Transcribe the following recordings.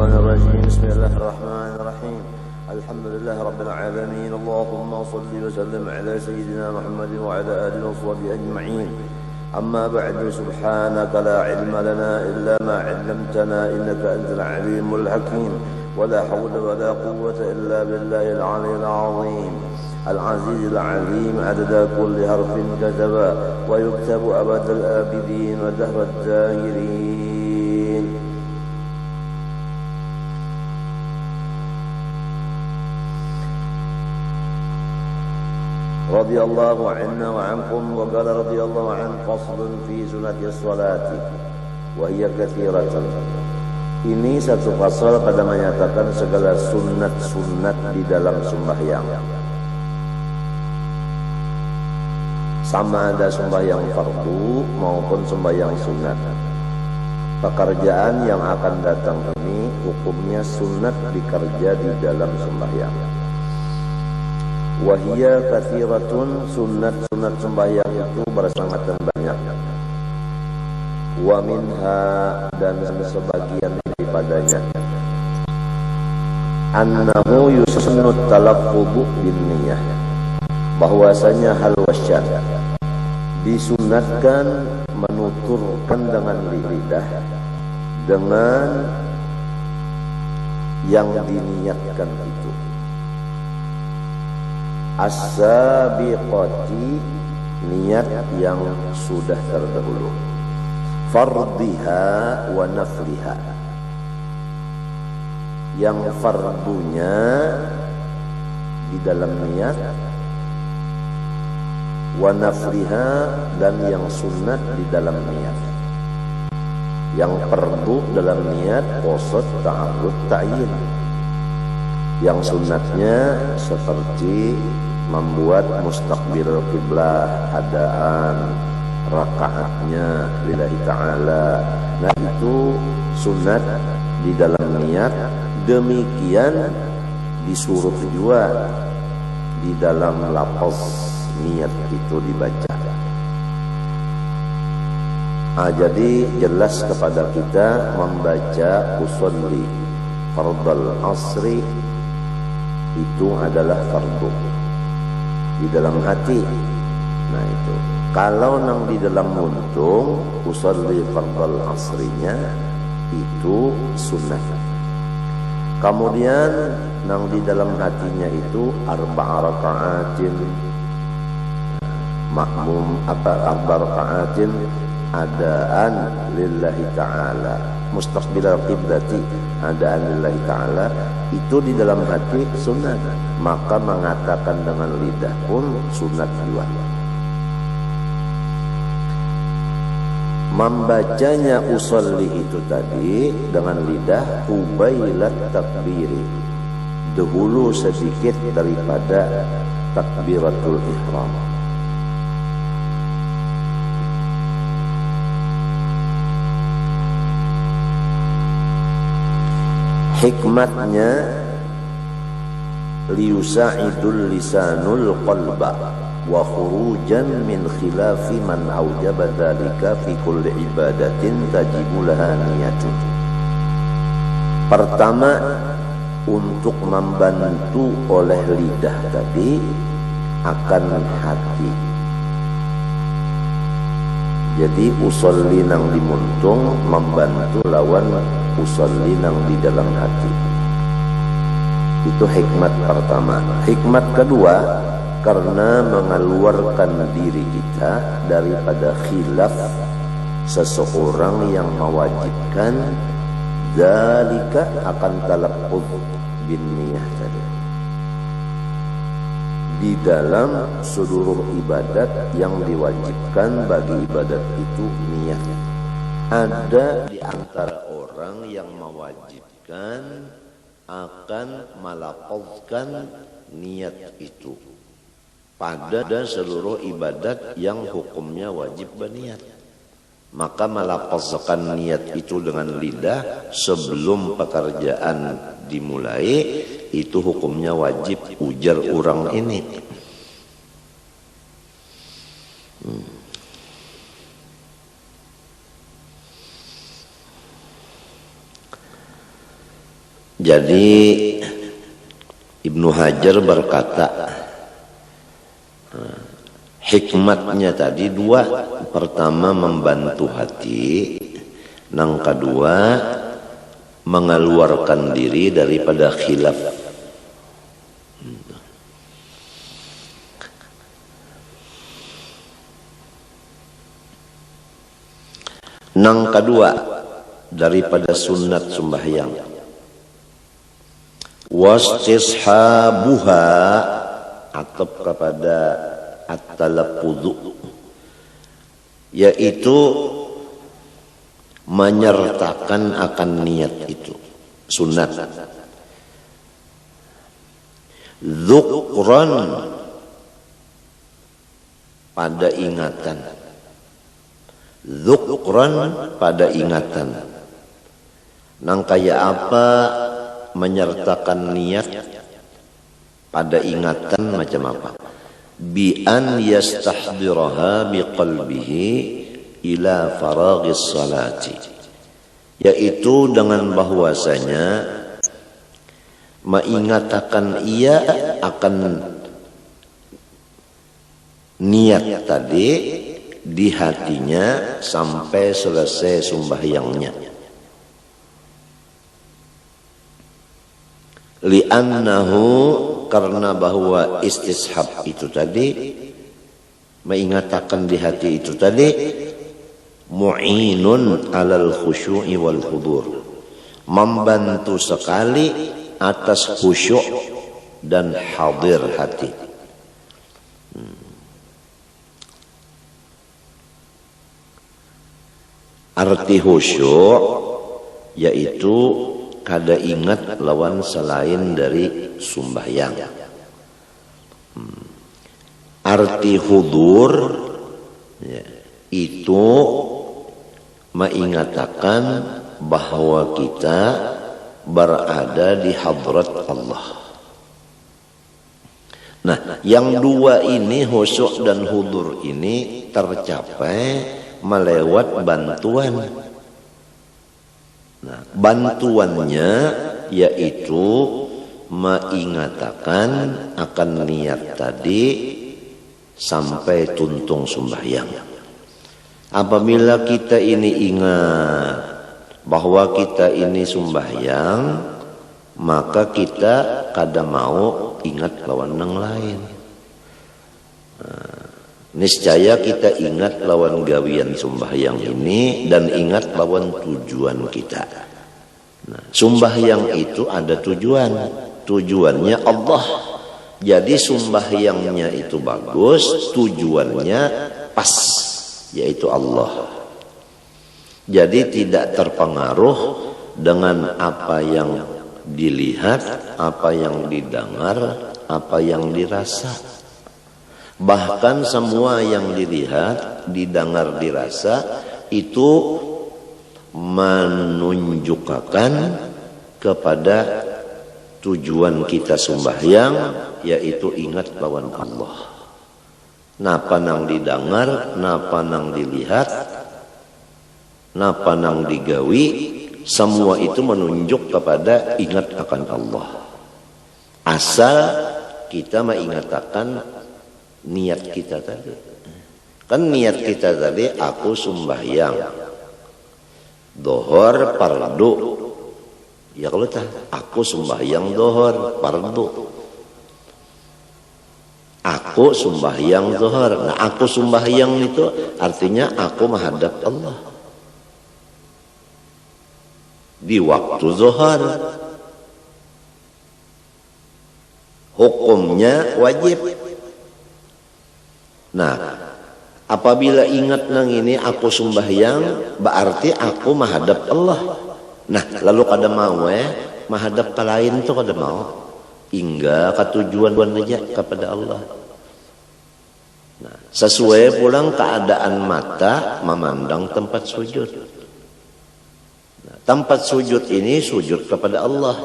الشيطان الرجيم. بسم الله الرحمن الرحيم. الحمد لله رب العالمين. اللهم صل وسلم على سيدنا محمد وعلى آله وصحبه أجمعين. أما بعد، سبحانك لا علم لنا إلا ما علمتنا إنك أنت العليم الحكيم. ولا حول ولا قوة إلا بالله العلي العظيم العزيز العليم. عدد كل حرف كتبا ويكتب أبد الآبدين ودهر الداهرين. رضي الله عنا وعنكم. وقال رضي الله عنه: فصل في سنة الصلاة وهي كثيرة. Ini satu pasal pada menyatakan segala sunat-sunat di dalam sembahyang. Sama ada sembahyang fardu maupun sembahyang sunat. Pekerjaan yang akan datang ini hukumnya sunat dikerja di dalam sembahyang. Wahia kathiratun, sunat-sunat sembahyang itu bersangat dan banyak. Wa minha, dan sebagian daripadanya, annahu yusannu talaffuzu bin niyah, bahwasanya hal wasyad disunatkan menuturkan dengan lidah dengan yang diniatkan itu. As-sabiqati, niat yang sudah terdahulu. Fardiha wa nafliha, yang fardunya di dalam niat, wa nafliha, dan yang sunat di dalam niat. Yang fardu dalam niat qasad, ta'arud, ta'yin. Yang sunatnya seperti membuat mustaqbil qiblah, hadaan, rakaatnya lillahi ta'ala. Nah, itu sunat di dalam niat. Demikian disuruh juga di dalam lafaz niat itu dibaca. Jadi jelas kepada kita membaca usolli fardal asri itu adalah fardu di dalam hati. Nah, itu kalau nang di dalam muntung usolli fardal asrinya itu sunnah. Kemudian nang di dalam hatinya itu arba'a raka'atin, makmum arba'a raka'atin adaan lillahi ta'ala, mustaqbilal qiblati adaan lillahi ta'ala, itu di dalam hati sunat. Maka mengatakan dengan lidah pun sunat juga. Membacanya usolli itu tadi dengan lidah qubailat takbiri, dahulu sedikit daripada takbiratul ihram. Hikmatnya liyusa'idul lisanul qalba wa khurujan min khilafi man aujaba dzalika fi kulli ibadatin tajibu laha niyatun. Pertama, untuk membantu oleh lidah tadi akan hati. Jadi usolli nang dimuntung membantu lawan usolli nang di dalam hati. Itu hikmat pertama. Hikmat kedua, karena mengeluarkan diri kita daripada khilaf seseorang yang mewajibkan dzalika akan talaqquz bin niyah tadi. Di dalam seluruh ibadat yang diwajibkan bagi ibadat itu niat. Ada di antara orang yang mewajibkan akan melafazkan niat itu pada seluruh ibadat yang hukumnya wajib berniat. Maka melafazkan niat itu dengan lidah sebelum pekerjaan dimulai, itu hukumnya wajib, ujar orang ini. Jadi Ibnu Hajar berkata, hikmatnya tadi dua. Pertama membantu hati, yang kedua mengeluarkan diri daripada khilaf. Yang kedua daripada sunat sembahyang, wastishabuha, atau kepada at-talaffudhu, yaitu menyertakan akan niat itu sunat. Dzukran, pada ingatan. Dzukran, pada ingatan. Nang kaya apa menyertakan niat pada ingatan macam apa? Bi an yastahdiraha biqalbihi ila faraghis salati, yaitu dengan bahwasanya mengingatkan ia akan niat tadi di hatinya sampai selesai sembahyangnya. Li'annahu, karena bahwa istishab itu tadi, mengingatkan di hati itu tadi, mu'inun alal khusyu'i wal hudur, membantu sekali atas khusyuk dan hadir hati. Arti khusyuk yaitu kada ingat lawan selain dari sembahyang. Arti hudur ya, itu mengingatkan bahwa kita berada di hadrat Allah. Nah, yang dua ini, khusyuk dan hudur ini tercapai melewat bantuan. Nah, bantuannya yaitu mengingatkan akan niat tadi sampai tuntung sembahyang. Apabila kita ini ingat bahwa kita ini sembahyang, maka kita kada mau ingat lawan yang lain. Niscaya kita ingat lawan gawian sembahyang ini dan ingat lawan tujuan kita. Nah, sembahyang itu ada tujuan. Tujuannya Allah. Jadi sembahyangnya itu bagus, tujuannya pas, yaitu Allah. Jadi tidak terpengaruh dengan apa yang dilihat, apa yang didengar, apa yang dirasa. Bahkan semua yang dilihat, didengar, dirasa itu menunjukkan kepada tujuan kita sembahyang, yaitu ingat lawan Allah. Napa nang didengar, napa nang dilihat, napa nang digawi, semua itu menunjuk kepada ingat akan Allah. Asal kita mengingatkan niat kita tadi. Kan niat kita tadi, aku sembahyang dohor fardu. Ya kalau aku sembahyang dohor fardu. Aku sembahyang dohor. Nah, aku sembahyang itu artinya aku menghadap Allah di waktu zuhur. Hukumnya wajib. Nah, apabila ingat nang ini aku sembahyang, berarti aku menghadap Allah. Nah, lalu kada mau menghadap ke lain tu kada mau. Hingga ke tujuan aja kepada Allah. Nah, sesuai pulang keadaan mata memandang tempat sujud. Nah, tempat sujud ini sujud kepada Allah.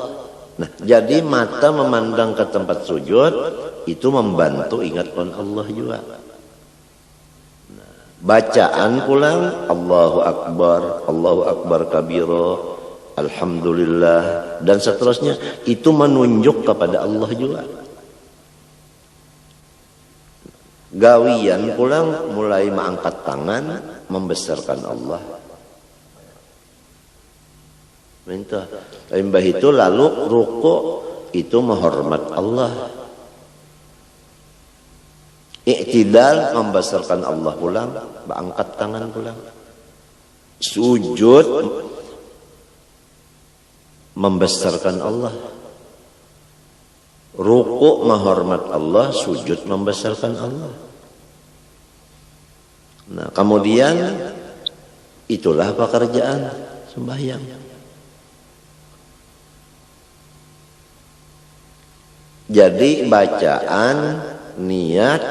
Nah, jadi mata memandang ke tempat sujud itu membantu ingat Allah juga. Bacaan pulang Allahu Akbar kabira, alhamdulillah, dan seterusnya. Itu menunjuk kepada Allah juga. Gawian pulang mulai mengangkat tangan membesarkan Allah. Minta. Limbah itu lalu rukuk itu menghormat Allah. Iktidal membesarkan Allah pulang, mengangkat tangan pulang. Sujud membesarkan Allah. Rukuk menghormat Allah, sujud membesarkan Allah. Nah, kemudian itulah pekerjaan sembahyang. Jadi bacaan, niat,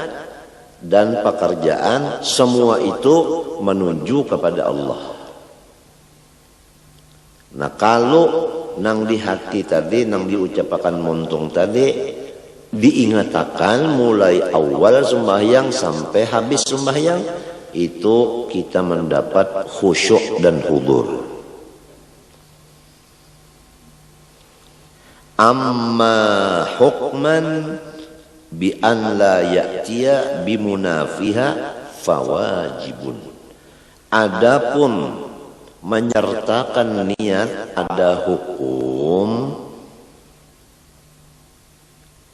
dan pekerjaan semua itu menuju kepada Allah. Nah, kalau nang di hati tadi, nang diucapkan muntung tadi, diingatakan mulai awal sembahyang sampai habis sembahyang, itu kita mendapat khusyuk dan hudur. Amma hukman bi an la ya'tiya bi munafiha fawajibun. Adapun menyertakan niat ada hukum,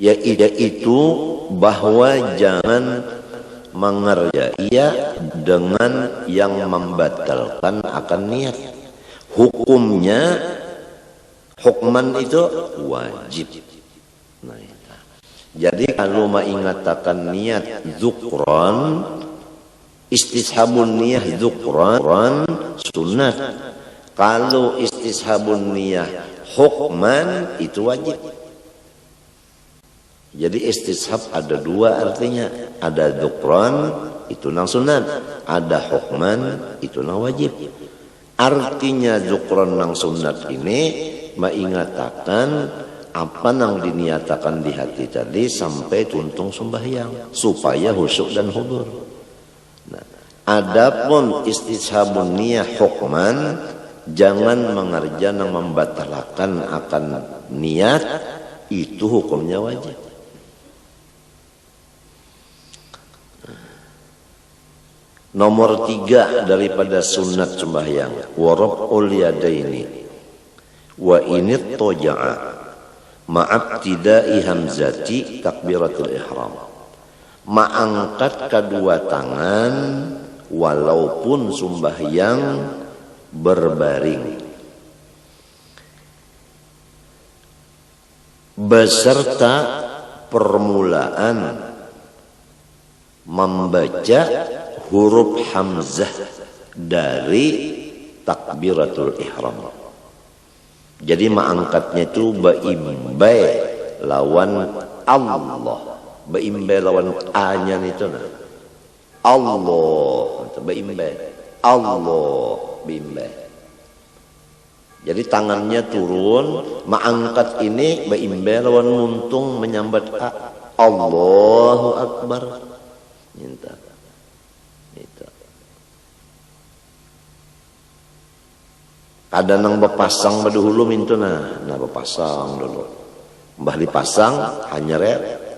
yaitu bahwa jangan mengerjai dengan yang membatalkan akan niat. Hukumnya, hukman itu wajib. Nah, jadi kalau mengatakan niat dzukran, istishabun niyah dzukran sunat. Kalau istishabun niyah hukman itu wajib. Jadi istishab ada dua artinya. Ada dzukran itu nang sunat, ada hukman itu nang wajib. Artinya dzukran nang sunat ini mengatakan apa nang diniatakan di hati tadi sampai tuntung sembahyang supaya khusyuk dan hudur. Nah, adapun istishabun niyah hukman, jangan mengerjakan membatalkan akan niat, itu hukumnya wajib. Nomor 3 daripada sunat sembahyang, waraf'ul yadaini wa init toja'a ma'abtidai hamzati takbiratul ihram. Mengangkat kedua tangan walaupun sembahyang berbaring, beserta permulaan membaca huruf hamzah dari takbiratul ihram. Jadi mengangkatnya itu baimbai lawan Allah. Baimbai lawan A-nya itu nah. Allah, baimbai. Allah, baimbai. Jadi tangannya turun, mengangkat ini baimbai lawan muntung menyambat A. Allahu Akbar. Minta. Ada nang bepasang dulu mintu nah bepasang dulu. Mbah dipasang hanya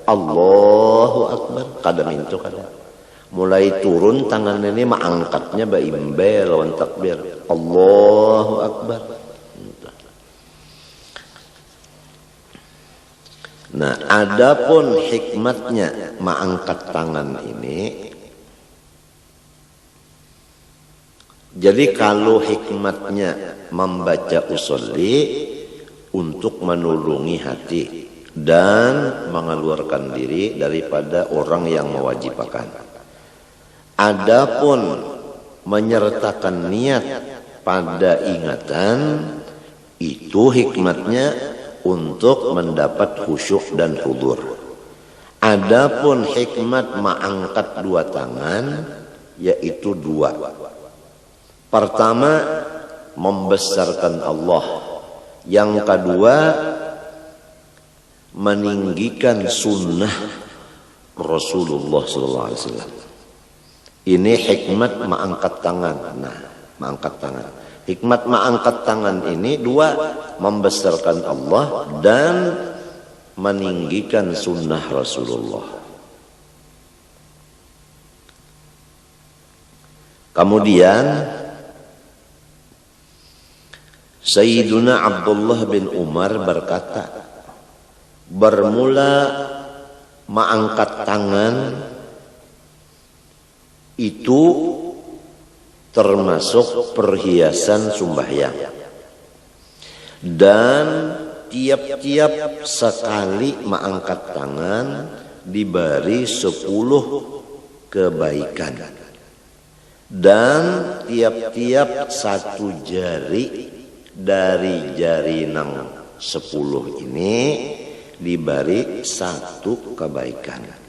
Allahu Akbar kada mintu kada. Mulai turun tangan ini mengangkatnya baimbe lawan takbir. Allahu Akbar. Nah, adapun hikmatnya mengangkat tangan ini, jadi kalau hikmatnya membaca usolli untuk menulungi hati dan mengeluarkan diri daripada orang yang mewajibkan. Adapun menyertakan niat pada ingatan, itu hikmatnya untuk mendapat khusyuk dan hudur. Adapun hikmat mengangkat dua tangan, yaitu dua. Pertama, membesarkan Allah. Yang kedua, meninggikan sunnah Rasulullah SAW. Ini hikmat mengangkat tangan. Nah, mengangkat tangan. Hikmat mengangkat tangan ini dua, membesarkan Allah dan meninggikan sunnah Rasulullah. Kemudian Sayyiduna Abdullah bin Umar berkata, bermula mengangkat tangan itu termasuk perhiasan sembahyang, dan tiap-tiap sekali mengangkat tangan diberi 10 kebaikan, dan tiap-tiap satu jari dari jari nang 10 ini diberi 1 kebaikan.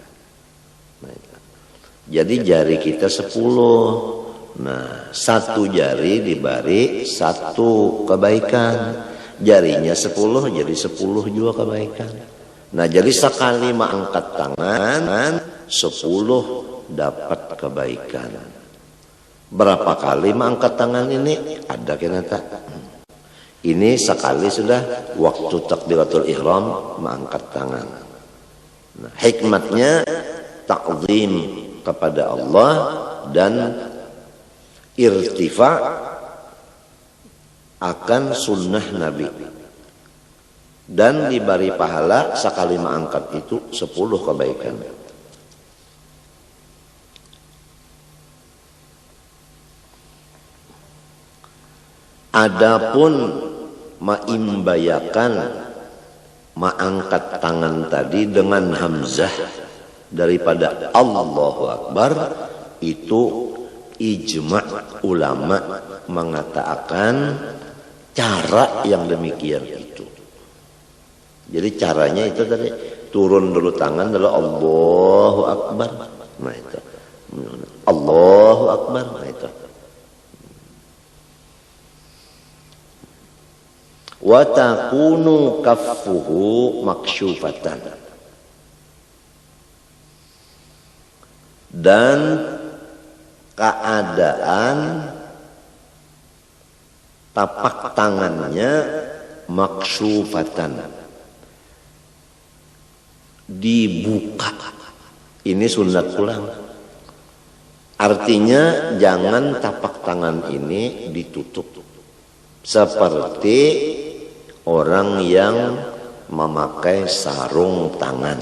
Jadi jari kita 10. Nah, 1 jari diberi 1 kebaikan. Jarinya 10 jadi 10 juga kebaikan. Nah, jadi sekali mengangkat tangan 10 dapat kebaikan. Berapa kali mengangkat tangan ini? Ada kena tak? Ini sekali sudah waktu takbiratul ihram mengangkat tangan. Nah, hikmatnya ta'zim kepada Allah dan irtifa akan sunnah Nabi, dan diberi pahala sekali mengangkat itu 10 kebaikan. Adapun maimbayakan mengangkat tangan tadi dengan hamzah daripada Allahu Akbar, itu ijma' ulama mengatakan cara yang demikian itu. Jadi caranya itu tadi, turun dulu tangan lalu Allahu Akbar. Nah itu. Allahu Akbar. Nah itu. Wa takunu kaffuhu maksyufatan. Dan keadaan tapak tangannya maksyufatan, dibuka. Ini sunat pulang. Artinya jangan tapak tangan ini ditutup seperti orang yang memakai sarung tangan.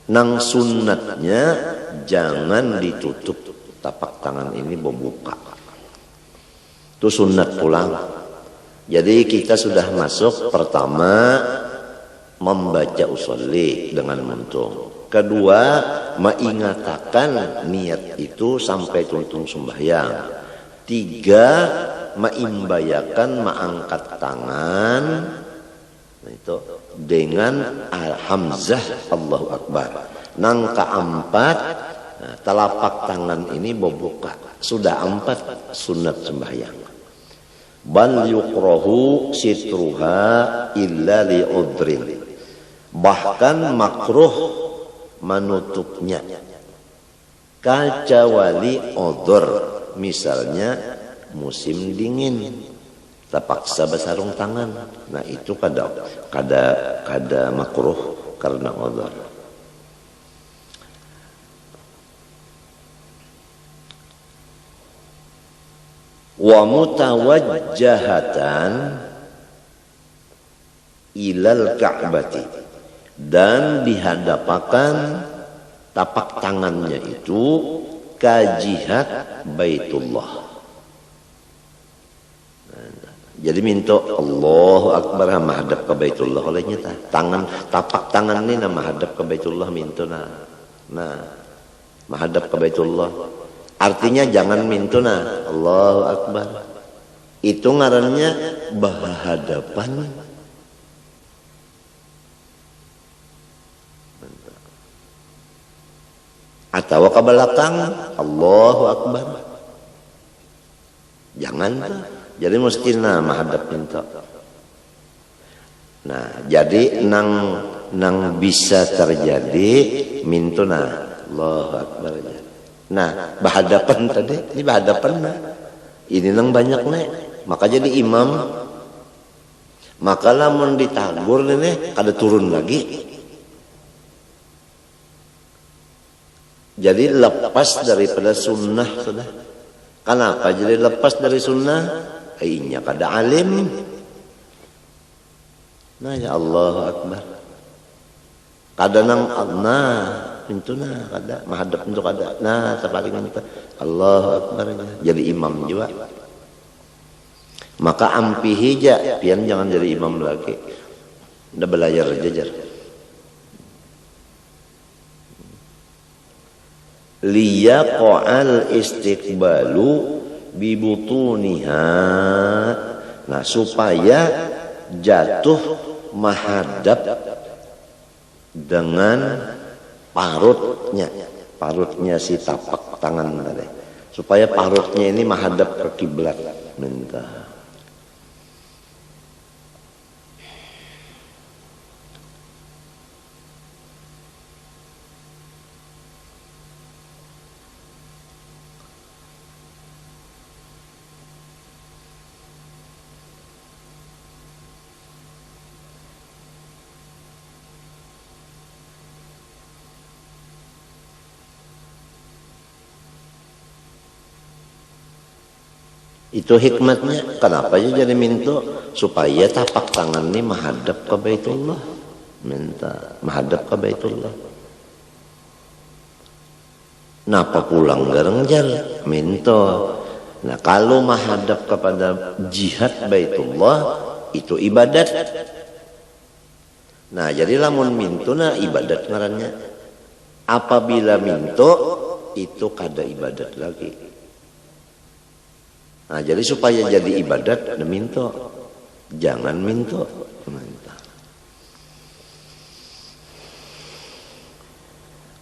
Nang sunnatnya jangan ditutup tapak tangan ini, membuka. Itu sunat pulang. Jadi kita sudah masuk pertama membaca usolli dengan muntung. Kedua, mengingatakan niat itu sampai tuntung sembahyang. 3, meimbayakan mengangkat tangan itu dengan hamzah Allahu Akbar. Nang keempat, telapak tangan ini membuka. Sudah 4 sunat sembahyang. Bal yukrahu sitruha illa li udrin. Bahkan makruh menutupnya kecuali udhur, misalnya musim dingin terpaksa bersarung tangan. Nah itu kada makruh karena udhur. Wa mutawajjahatan ilal ka'bati, dan dihadapakan tapak tangannya itu ke jihad Baitullah. Jadi minta Allahu Akbar menghadap ke Baitullah olehnya tangan, tapak tangan ini menghadap ke Baitullah minta nah menghadap ke Baitullah. Artinya jangan minta Allahu Akbar. Itu ngarannya berhadapan. Atau ke belakang Allahu Akbar. Jangan. Jadi mesti menghadap minta. Nah, jadi nang bisa terjadi minta Allahu Akbar. Nah, berhadapan tadi, ini berhadapan Ini nang banyak nih, maka jadi imam. Maka lamun ditagur nih, kada turun lagi. Jadi lepas daripada sunnah sudah. Kenapa jadi lepas dari sunnah? Ainya kada alim. Nah ya Allah Akbar. Kada nang pintu kada menghadap untuk kada. Nah sepaling itu Allahu Akbar. Jadi imam juga. Maka ampihi ja, pian jangan jadi imam lagi. Udah belajar jajar. Liyaqa'al istiqbalu bibutuniha. Nah supaya jatuh menghadap dengan parutnya si tapak tangan tadi. Supaya parutnya ini menghadap ke kiblat. Minta. Itu hikmatnya. Kenapa aja jadi minta? Supaya tapak tangan ini menghadap ke Baitullah. Minta menghadap ke Baitullah. Napa pulang garengjar? Minta. Nah kalau menghadap kepada jihad Baitullah itu ibadat. Nah jadi lamun minto nah ibadat ngarannya. Apabila minto itu kada ibadat lagi. Nah, jadi supaya jadi ibadat, minto. Jangan minto.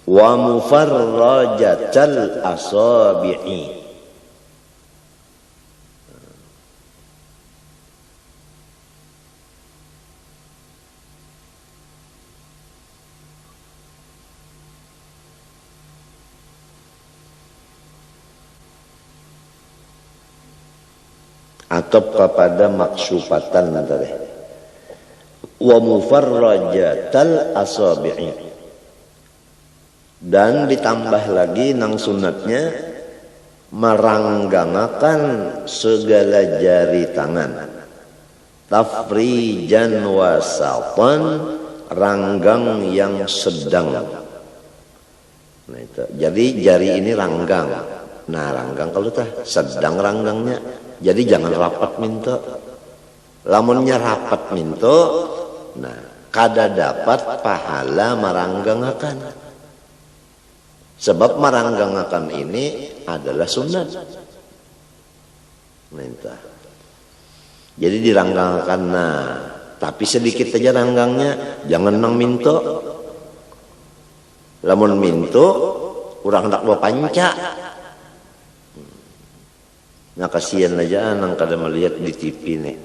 Wa mufarrajatal asabi'i. Atau kepada maksufatan tadi. Wa mufarrajatal asabi'i. Dan ditambah lagi nang sunatnya meranggangakan segala jari tangan. Tafrijan wasatan, ranggang yang sedang. Nah, itu. Jadi jari ini ranggang. Nah ranggang kalau tah sedang ranggangnya. Jadi jangan rapat minta. Lamunnya rapat minta, nah kada dapat pahala maranggangakan. Sebab maranggangakan ini adalah sunat. Minta. Jadi diranggangakan nah, tapi sedikit aja ranggangnya, jangan nang minta. Lamun minta, urang hendak bawa panca. Nah kasihan aja nang kada melihat di TV nih.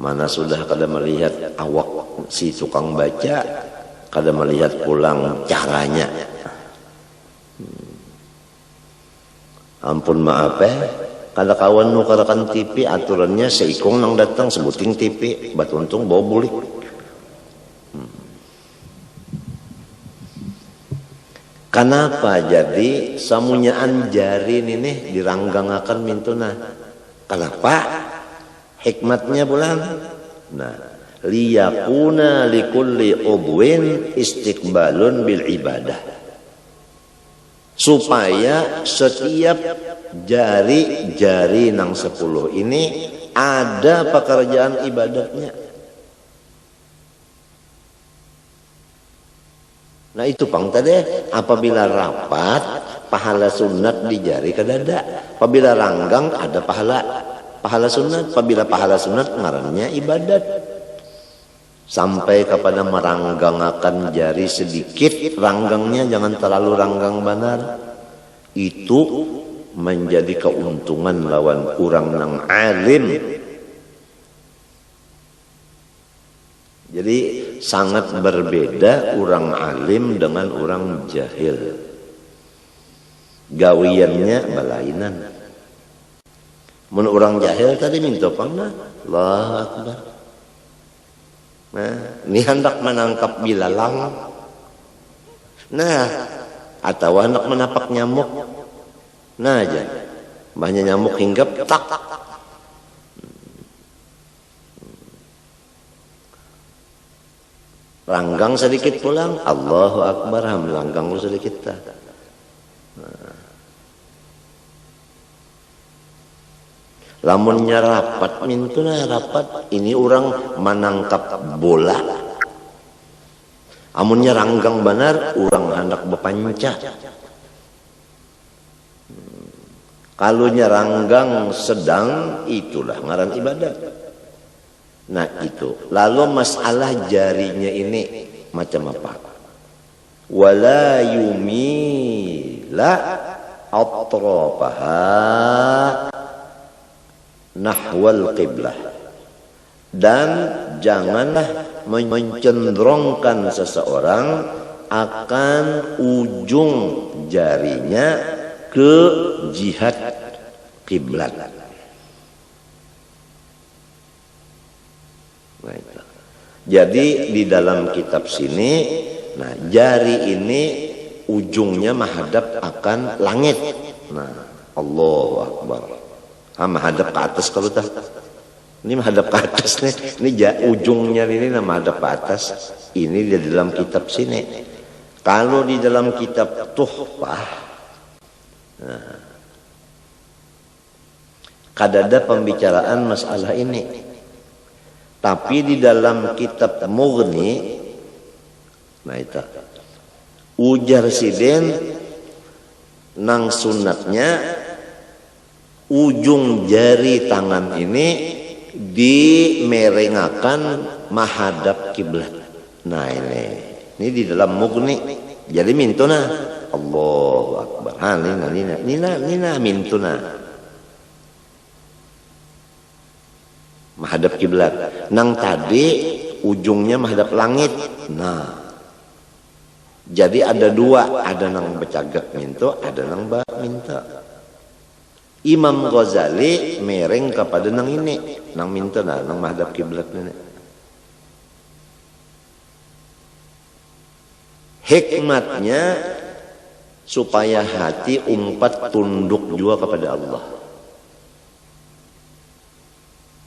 Mana sudah kada melihat awak si tukang baca, kada melihat pulang caranya. Ampun maaf kada kawan nukarakan TV aturannya seikong nang datang sebuting TV, bat untung bawa bulik. Kenapa jadi samunyaan jari ini diranggangakan mintuna? Kenapa? Hikmatnya bulan. Nah, liyakuna likulli ubwin istiqbalun bil ibadah. Supaya setiap jari-jari nang 10 ini ada pekerjaan ibadatnya. Nah itu pang tadi apabila rapat pahala sunat di jari kadada. Apabila ranggang ada pahala sunat. Apabila pahala sunat ngarannya ibadat. Sampai kepada meranggangakan jari sedikit, ranggangnya jangan terlalu ranggang benar. Itu menjadi keuntungan lawan kurang nang alim. Jadi sangat berbeda orang alim dengan orang jahil. Gawiannya balainan. Mun orang jahil tadi minta pangna, Allahu Akbar. Nah, ini hendak menangkap bilalang. Nah, atau hendak menapak nyamuk. Nah aja, banyak nyamuk hinggap tak. Langgang sedikit pulang, Allahu Akbar, langgang lu sedikit tak. Lamunnya rapat, mintuna rapat, ini orang menangkap bola. Amunnya ranggang benar, orang hendak bepanca. Kalau nyeranggang sedang, itulah ngaran ibadat. Nah itu. Lalu masalah jarinya ini macam apa? Wala yumila atrafaha nahwal qiblah. Dan janganlah mencenderungkan seseorang akan ujung jarinya ke jihad kiblat. Jadi di dalam kitab sini, nah jari ini ujungnya menghadap akan langit. Nah, Allahu Akbar. Menghadap ke atas kalau tak. Ini menghadap ke atas nih. Ini ujungnya ini menghadap ke atas. Ini di dalam kitab sini. Kalau di dalam kitab Tuhfah, nah, kadada pembicaraan masalah ini. Tapi di dalam kitab Mughni, nah itu ujar siden nang sunatnya ujung jari tangan ini dimerengakan menghadap kiblat. Nah ini di dalam Mughni. Jadi mintuna Allahu Akbar. Nina mintuna menghadap kiblat. Nang tadi ujungnya menghadap langit. Nah, jadi ada dua, ada nang becagak minto, ada nang ba minta. Imam Ghazali mereng kepada nang ini, nang minta nang menghadap kiblat ini. Hikmatnya supaya hati umpat tunduk juga kepada Allah.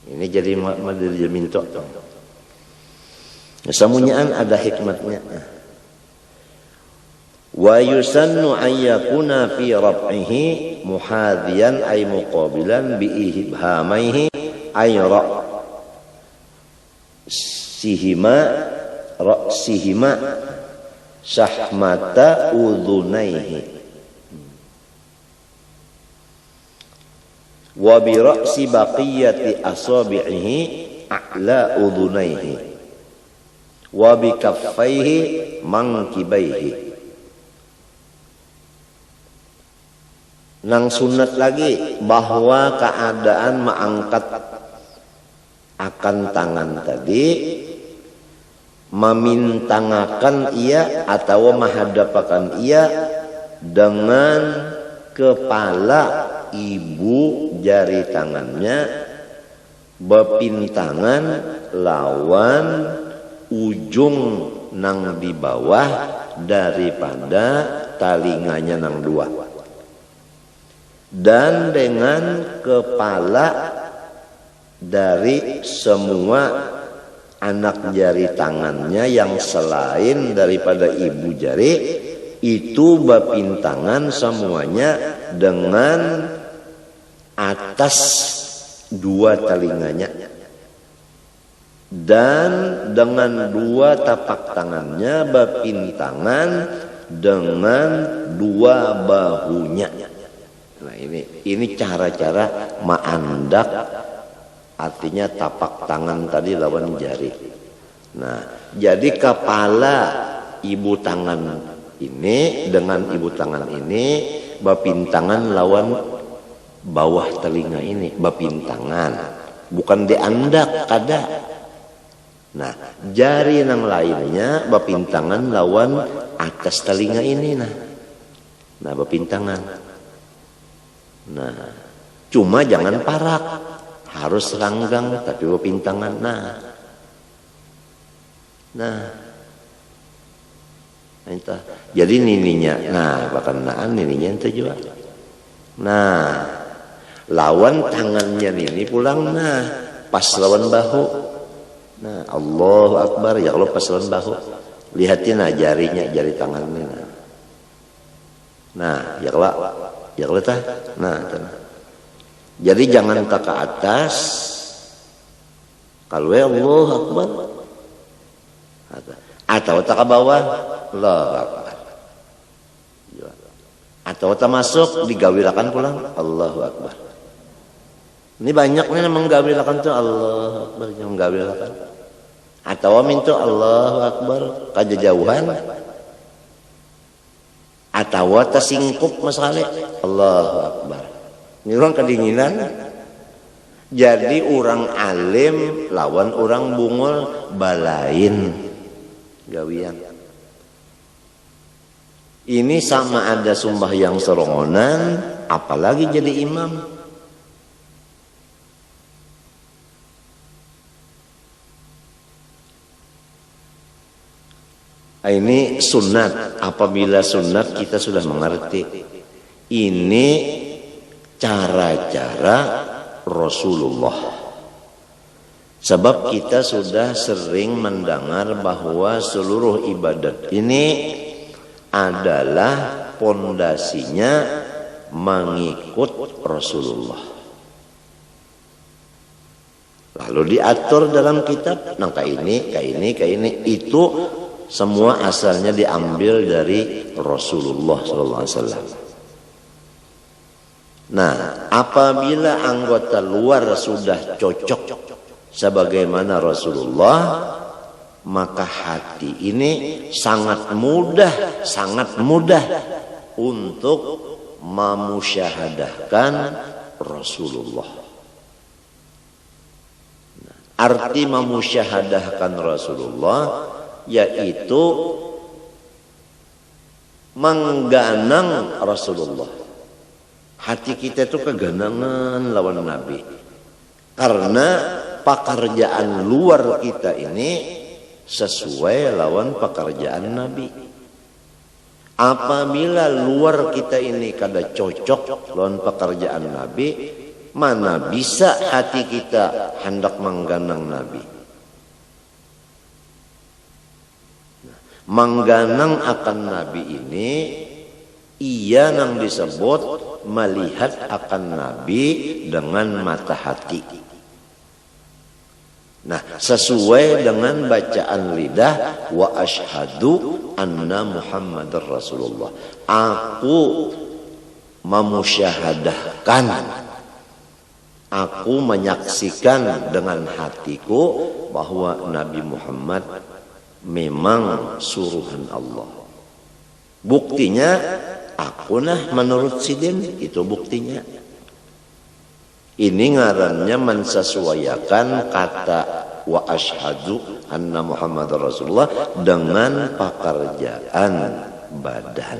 Ini jadi minta. Samunyaan ada hikmatnya. Wa yusannu ayyakuna fi rab'ihi muhadiyan ay muqabilan bi ibhamaihi ay ra'sihima syahmata udhunaihi wa bi ra'si baqiyati asabi'ihi a'la udhunaihi wa bi kaffaihi mankibaihi. Nang sunat lagi bahwa keadaan mengangkat akan tangan tadi memintangakan ia atau menghadapakan ia dengan kepala ibu jari tangannya bepintangan lawan ujung nang di bawah daripada talinganya nang dua, dan dengan kepala dari semua anak jari tangannya yang selain daripada ibu jari itu bepintangan semuanya dengan atas dua telinganya dan dengan dua tapak tangannya bepintangan dengan dua bahunya. Nah ini cara-cara ma'andak, artinya tapak tangan tadi lawan jari. Nah jadi kepala ibu tangan ini dengan ibu tangan ini bepintangan lawan bawah telinga ini bepintangan, bukan diandak kada. Nah jari yang lainnya bepintangan lawan atas telinga ini nah bepintangan. Nah Cuma jangan parak, harus ranggang tapi pintangan. Nah, entah. Jadi nininya, bahkan nininya ente juga. Nah, lawan tangannya nini pulang. Pas lawan bahu. Allahu Akbar, ya Allah pas lawan bahu. Lihatin jarinya, jari tangannya. Ya Allah tah. Jadi jangan tak ke atas. Kalau Allahu Akbar. Atau tak ke bawah. Allahu Akbar. Atau tak masuk digawilakan pulang. Allahu Akbar. Ini banyak nih yang menggawilakan tuh Allahu Akbar, yang menggawilakan. Atau minta Allahu Akbar kajauhan. Atau tersingkup masalah Allahu Akbar. Ini orang kedinginan. Jadi orang alim lawan orang bungul balain gawian. Ini sama ada sembahyang serongonan, apalagi jadi imam. Ini sunat. Apabila sunat kita sudah mengerti. Ini cara-cara Rasulullah. Sebab kita sudah sering mendengar bahwa seluruh ibadat ini adalah pondasinya mengikut Rasulullah. Lalu diatur dalam kitab, kayak ini. Itu semua asalnya diambil dari Rasulullah SAW. Apabila anggota luar sudah cocok sebagaimana Rasulullah, maka hati ini sangat mudah untuk memusyahadahkan Rasulullah. Arti memusyahadahkan Rasulullah yaitu mengganang Rasulullah. Hati kita itu keganangan lawan Nabi. Karena pekerjaan luar kita ini sesuai lawan pekerjaan Nabi. Apabila luar kita ini kada cocok lawan pekerjaan Nabi, mana bisa hati kita hendak mengganang Nabi. Mengganang akan Nabi ini ia yang disebut melihat akan Nabi dengan mata hati. Sesuai dengan bacaan lidah, wa asyhadu anna Muhammadar Rasulullah. Aku memusyahadahkan, aku menyaksikan dengan hatiku bahwa Nabi Muhammad memang suruhan Allah. Buktinya aku menurut Sidin, itu buktinya. Ini ngarannya mensesuaikan kata wa asyhadu anna Muhammadar Rasulullah dengan pekerjaan badan.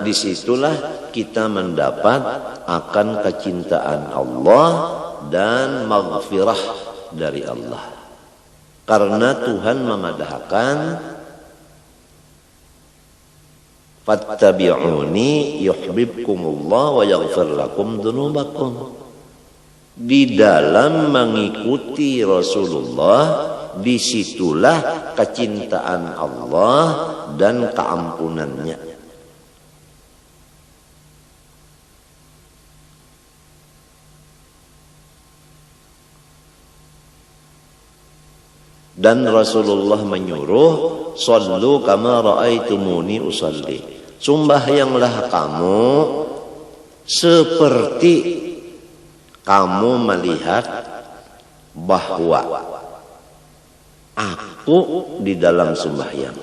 Disitulah kita mendapat akan kecintaan Allah dan maghfirah dari Allah. Karena Tuhan memadahkan fattabi'uni yuhibbukumullah wa yaghfir lakum dzunubakum. Di dalam mengikuti Rasulullah, disitulah kecintaan Allah dan keampunannya. Dan Rasulullah menyuruh, sallu kama ra'aitumuni usalli. Sembahyanglah kamu seperti kamu melihat bahwa aku di dalam sembahyang.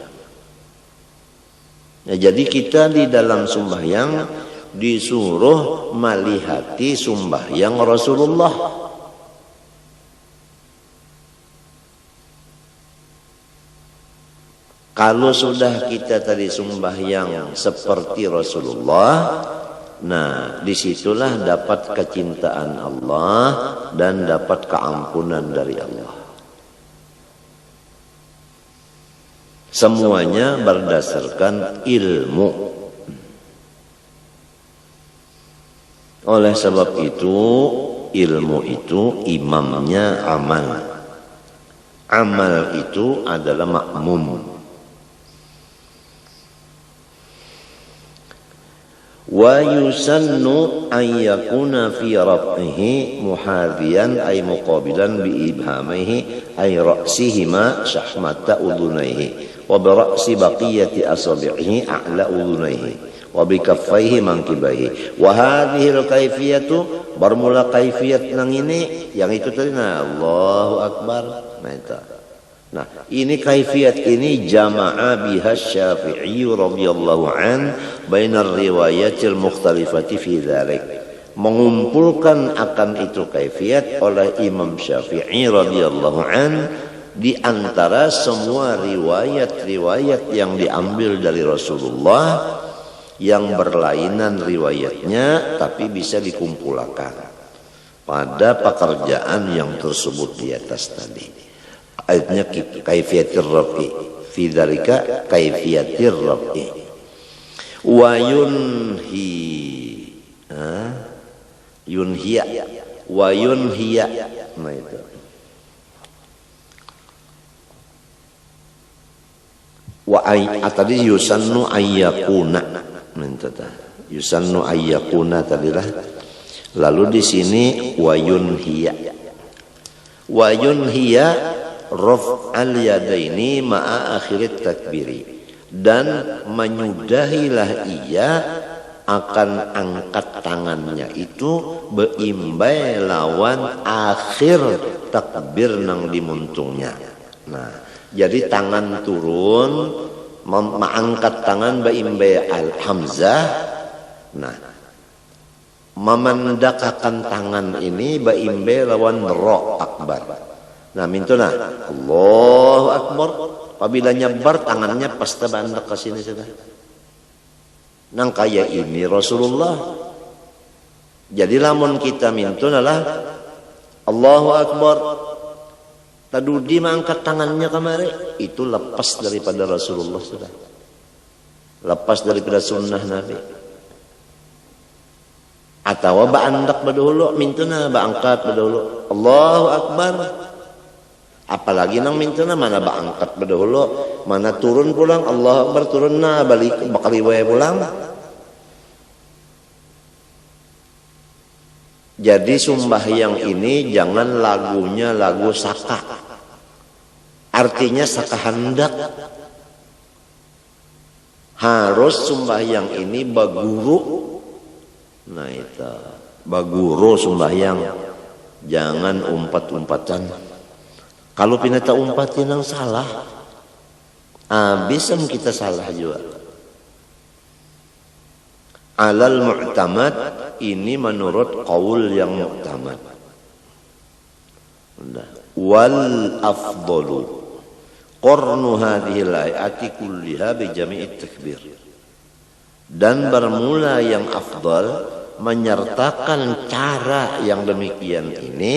Jadi kita di dalam sembahyang disuruh melihati sembahyang Rasulullah. Kalau sudah kita tadi sembahyang seperti Rasulullah, nah disitulah dapat kecintaan Allah dan dapat keampunan dari Allah. Semuanya berdasarkan ilmu. Oleh sebab itu, ilmu itu imamnya amal. Amal itu adalah makmum. Wa yusannu an yakuna fi rab'ihi muhadhiyan ay muqabilan bi ibhamihi ay ra'sihima shahmata udhunayhi wa bi ra'si baqiyati asabi'ihi a'la udhunayhi wa bi kaffaihi mankibaihi wa hadhihi al-kaifiyatu bermula kaifiyat nang ini yang itu tadi Allahu akbar. Nah, ini kaifiyat ini jama'a biha Syafi'i radhiyallahu an bainar riwayatil mukhtalifati fi dzalik. Mengumpulkan akan itu kaifiyat oleh Imam Syafi'i radhiyallahu an di antara semua riwayat-riwayat yang diambil dari Rasulullah yang berlainan riwayatnya tapi bisa dikumpulkan pada pekerjaan yang tersebut di atas tadi. Ayatnya kaifiyatir rab'i fi dzalika kaifiyatir rab'i wa yunhiya wa yunhiya. Nah itu wa tadi yusannu ayyakuna, yusannu ayyakuna tadilah. Lalu di sini wa yunhiya raf'al yadaini ma'a akhirit takbiri, dan menyudahilah ia akan angkat tangannya itu beimbai lawan akhir takbir nang dimuntungnya. Nah, jadi tangan turun mengangkat tangan beimbai al-hamzah. Nah, memendakkan tangan ini beimbai lawan ra akbar. Nah mintuna Allahu akbar, apabila nyebar tangannya pasti bandak ke sini sudah. Nang kaya ini Rasulullah. Jadi lamun kita mintuna lah Allahu akbar, tadudi mengangkat tangannya kemari, itu lepas daripada Rasulullah sudah. Lepas daripada sunnah Nabi. Atau bandak badahulu mintuna angkat badahulu Allahu akbar. Apalagi nang mintuna mana angkat badahulu, mana turun pulang Allahu akbar turun na balik bakal wae pulang. Jadi sembahyang ini jangan lagunya lagu saka. Artinya saka hendak. Harus sembahyang ini baguru. Nah itu baguru sembahyang. Jangan umpat-umpatan. Kalau pinata umpatin yang salah, bisa kita salah juga. Alal mu'tamad ini menurut qaul yang mu'tamad. Wal afdalu qarnu hadhil ayati kulliha bi jami'it takbir. Dan bermula yang afdal menyertakan cara yang demikian ini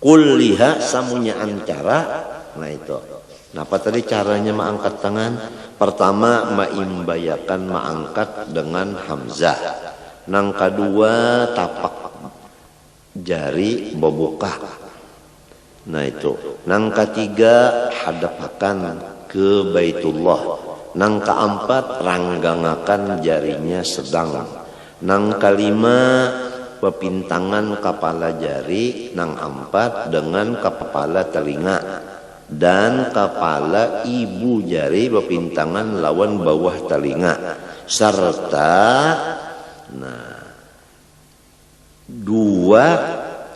kulliha samunya ancara. Nah itu. Nah apa tadi caranya mengangkat tangan? Pertama maimbayakan mengangkat dengan hamzah. Nang kedua tapak jari bobuka. Nah itu. Nang ketiga hadapakan ke Baitullah. Nang keempat ranggangakan jarinya sedang. Nang kelima pepintangan kepala jari, nang empat dengan kepala telinga, dan kepala ibu jari pepintangan lawan bawah telinga, serta dua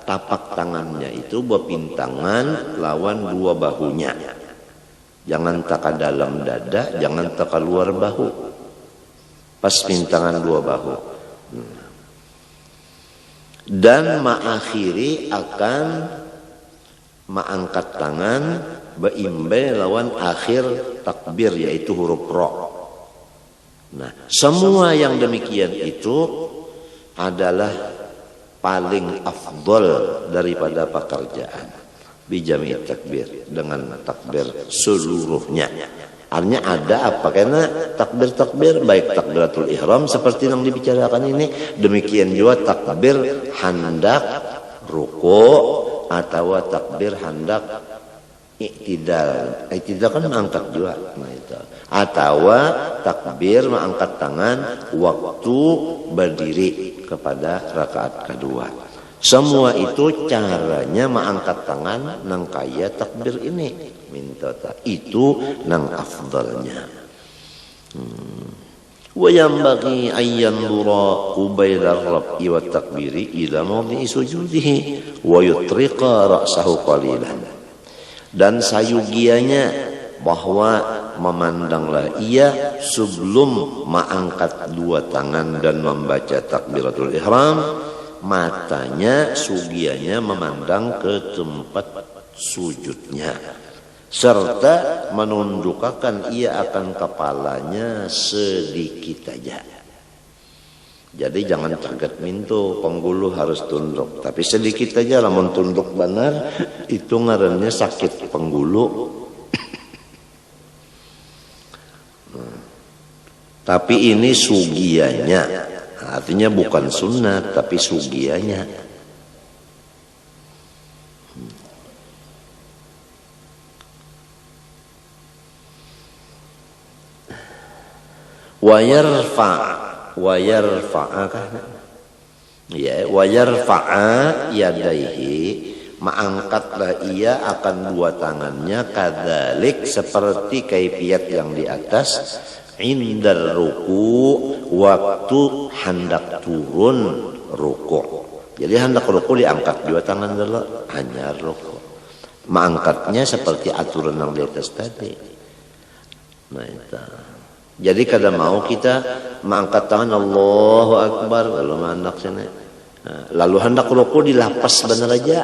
tapak tangannya itu pepintangan lawan dua bahunya. Jangan taka dalam dada, jangan taka luar bahu, pas pintangan dua bahu. dan ma'akhiri akan ma'angkat tangan beimbe lawan akhir takbir yaitu huruf ro. Nah, semua yang demikian itu adalah paling afdol daripada pekerjaan bijami takbir dengan takbir seluruhnya. Artinya ada apa? Karena takbir-takbir baik takbiratul ihram seperti yang dibicarakan ini, demikian juga takbir hendak ruku atau takbir hendak i'tidal. I'tidal kan mengangkat juga, nah itu. Atau takbir mengangkat tangan waktu berdiri kepada rakaat kedua. Semua itu caranya mengangkat tangan nang kaya takbir ini. Minta itu nang afdalnya. Wa yanbaghi an yanzura qubayla ar-rab'i wat takbiri ila mawdi'i sujudihi wa yutriqa ra'sahu qalilan. Dan sayugianya bahwa memandanglah ia sebelum mengangkat dua tangan dan membaca takbiratul ihram, matanya sugianya memandang ke tempat sujudnya, serta menundukkan ia akan kepalanya sedikit saja. Jadi jangan kaget mintu penggulu harus tunduk, tapi sedikit saja. Lamun tunduk benar itu ngarannya sakit penggulu. Tapi ini sugianya, artinya bukan sunat tapi sugianya. Wa yarfa'a yadaihi, mengangkatlah ia akan dua tangannya kadzalik seperti kaifiat yang di atas, indar ruku, waktu hendak turun ruku. Jadi hendak ruku diangkat dua tangan dulu, hanya ruku. Mengangkatnya seperti aturan yang di atas tadi. Nah itu. Jadi kadang mau kita mengangkat tangan Allahu Akbar lalu hendak sini. Lalu hendak ruku dilapas benar aja.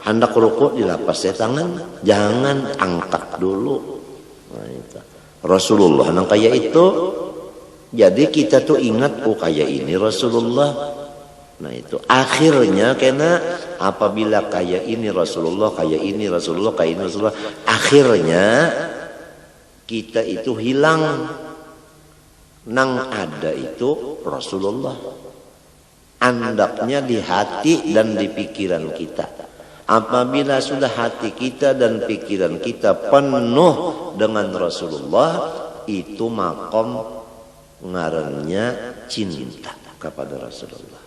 Hendak ruku dilapas ya tangan, jangan angkat dulu. Nah itu. Rasulullah nang kayak itu. Jadi kita tuh ingat kayak ini Rasulullah. Nah itu akhirnya karena apabila kayak ini Rasulullah, kayak ini Rasulullah, kayak ini Rasulullah, akhirnya kita itu hilang. Nang ada itu Rasulullah. Andaknya di hati dan di pikiran kita. Apabila sudah hati kita dan pikiran kita penuh dengan Rasulullah, itu makom ngarannya cinta kepada Rasulullah.